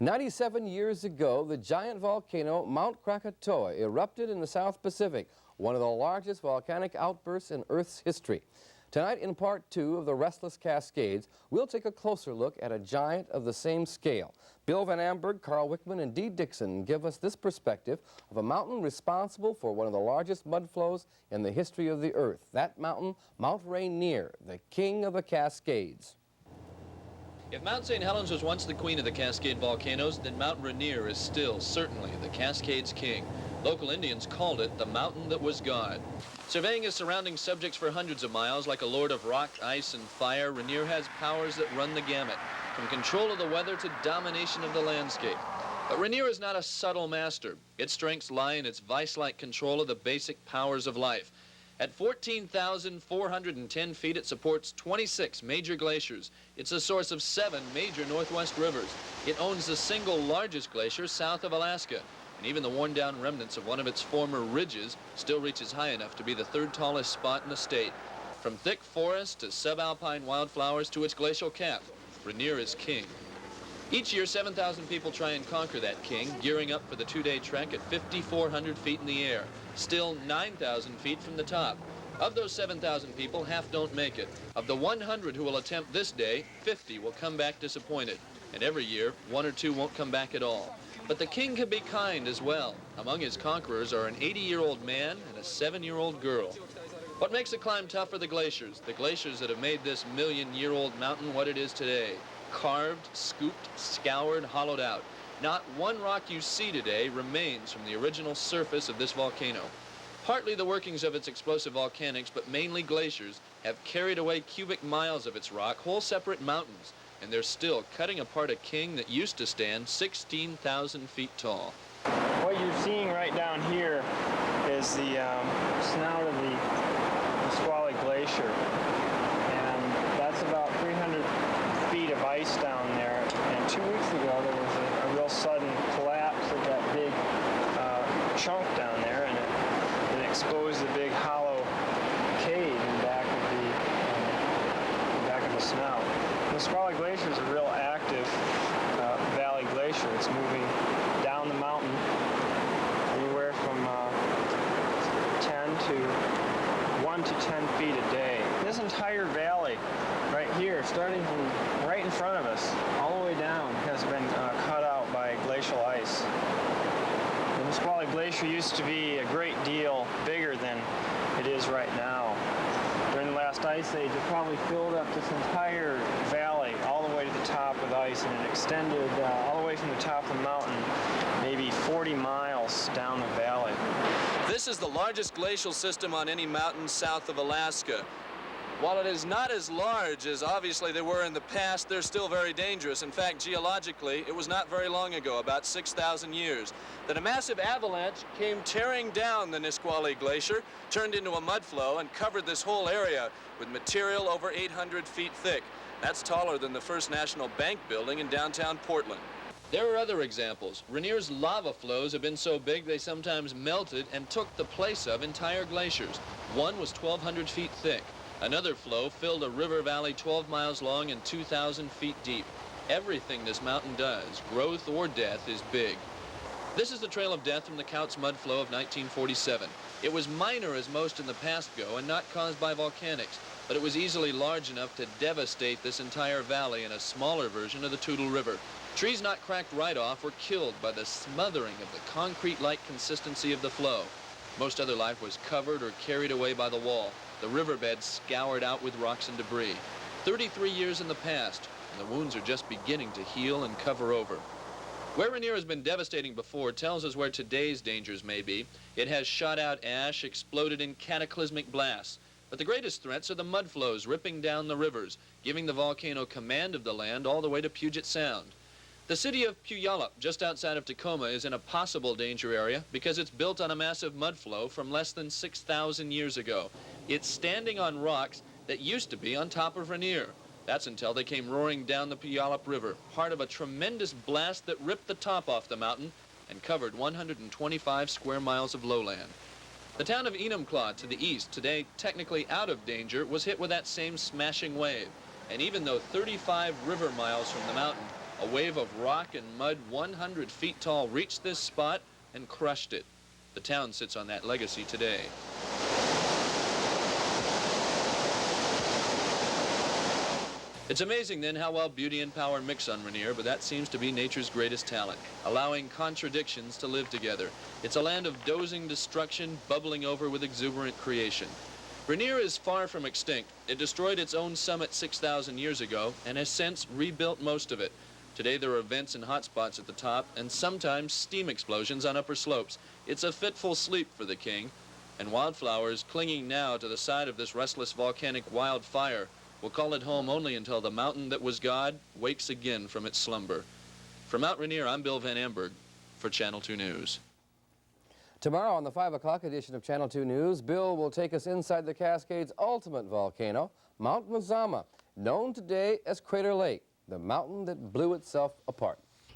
97 years ago, the giant volcano Mount Krakatoa erupted in the South Pacific, one of the largest volcanic outbursts in Earth's history. Tonight, in part 2 of the Restless Cascades, we'll take a closer look at a giant of the same scale. Bill Van Amberg, Carl Wikman, and Dee Dixon give us this perspective of a mountain responsible for one of the largest mud flows in the history of the Earth. That mountain, Mount Rainier, the king of the Cascades. If Mount St. Helens was once the queen of the Cascade volcanoes, then Mount Rainier is still, certainly, the Cascades' king. Local Indians called it the mountain that was God. Surveying his surrounding subjects for hundreds of miles, like a lord of rock, ice, and fire, Ranier has powers that run the gamut, from control of the weather to domination of the landscape. But Ranier is not a subtle master. Its strengths lie in its vice-like control of the basic powers of life. At 14,410 feet, it supports 26 major glaciers. It's the source of 7 major northwest rivers. It owns the single largest glacier south of Alaska. And even the worn-down remnants of one of its former ridges still reaches high enough to be the 3rd tallest spot in the state. From thick forests to subalpine wildflowers to its glacial cap, Ranier is king. Each year, 7,000 people try and conquer that king, gearing up for the 2-day trek at 5,400 feet in the air, still 9,000 feet from the top. Of those 7,000 people, half don't make it. Of the 100 who will attempt this day, 50 will come back disappointed. And every year, 1 or 2 won't come back at all. But the king can be kind as well. Among his conquerors are an 80-year-old man and a 7-year-old girl. What makes the climb tough are the glaciers that have made this million-year-old mountain what it is today. Carved, scooped, scoured, hollowed out. Not one rock you see today remains from the original surface of this volcano. Partly the workings of its explosive volcanics, but mainly glaciers, have carried away cubic miles of its rock, whole separate mountains, and they're still cutting apart a king that used to stand 16,000 feet tall. What you're seeing right down here is the snout of the Nisqually Glacier, and that's about 300 feet of ice down there. And 2 weeks ago there was a real sudden collapse of that big chunk down there, and it exposed the big hollow cave in back of the snout. The Nisqually Glacier is a real active valley glacier. It's moving down the mountain anywhere from 1 to 10 feet a day. This entire valley right here, starting from right in front of us, all the way down, has been cut out by glacial ice. The Nisqually Glacier used to be a great deal bigger than it is right now. During the last ice age, it probably filled up this entire valley all the way to the top with ice, and it extended all the way from the top of the mountain, maybe 40 miles down the valley. This is the largest glacial system on any mountain south of Alaska. While it is not as large as obviously they were in the past, they're still very dangerous. In fact, geologically, it was not very long ago, about 6,000 years, that a massive avalanche came tearing down the Nisqually Glacier, turned into a mud flow, and covered this whole area with material over 800 feet thick. That's taller than the First National Bank building in downtown Portland. There are other examples. Ranier's lava flows have been so big they sometimes melted and took the place of entire glaciers. One was 1,200 feet thick. Another flow filled a river valley 12 miles long and 2,000 feet deep. Everything this mountain does, growth or death, is big. This is the trail of death from the Couts mud flow of 1947. It was minor as most in the past go and not caused by volcanics, but it was easily large enough to devastate this entire valley in a smaller version of the Toutle River. Trees not cracked right off were killed by the smothering of the concrete-like consistency of the flow. Most other life was covered or carried away by the wall, the riverbed scoured out with rocks and debris. 33 years in the past, and the wounds are just beginning to heal and cover over. Where Ranier has been devastating before tells us where today's dangers may be. It has shot out ash, exploded in cataclysmic blasts. But the greatest threats are the mud flows ripping down the rivers, giving the volcano command of the land all the way to Puget Sound. The city of Puyallup, just outside of Tacoma, is in a possible danger area because it's built on a massive mud flow from less than 6,000 years ago. It's standing on rocks that used to be on top of Ranier. That's until they came roaring down the Puyallup River, part of a tremendous blast that ripped the top off the mountain and covered 125 square miles of lowland. The town of Enumclaw to the east, today technically out of danger, was hit with that same smashing wave. And even though 35 river miles from the mountain, A wave of rock and mud 100 feet tall reached this spot and crushed it. The town sits on that legacy today. It's amazing then how well beauty and power mix on Rainier, but that seems to be nature's greatest talent, allowing contradictions to live together. It's a land of dozing destruction, bubbling over with exuberant creation. Rainier is far from extinct. It destroyed its own summit 6,000 years ago and has since rebuilt most of it. Today there are vents and hot spots at the top and sometimes steam explosions on upper slopes. It's a fitful sleep for the king, and wildflowers clinging now to the side of this restless volcanic wildfire will call it home only until the mountain that was God wakes again from its slumber. From Mount Rainier, I'm Bill Van Amberg for Channel 2 News. Tomorrow on the 5 o'clock edition of Channel 2 News, Bill will take us inside the Cascades' ultimate volcano, Mount Mazama, known today as Crater Lake, the mountain that blew itself apart.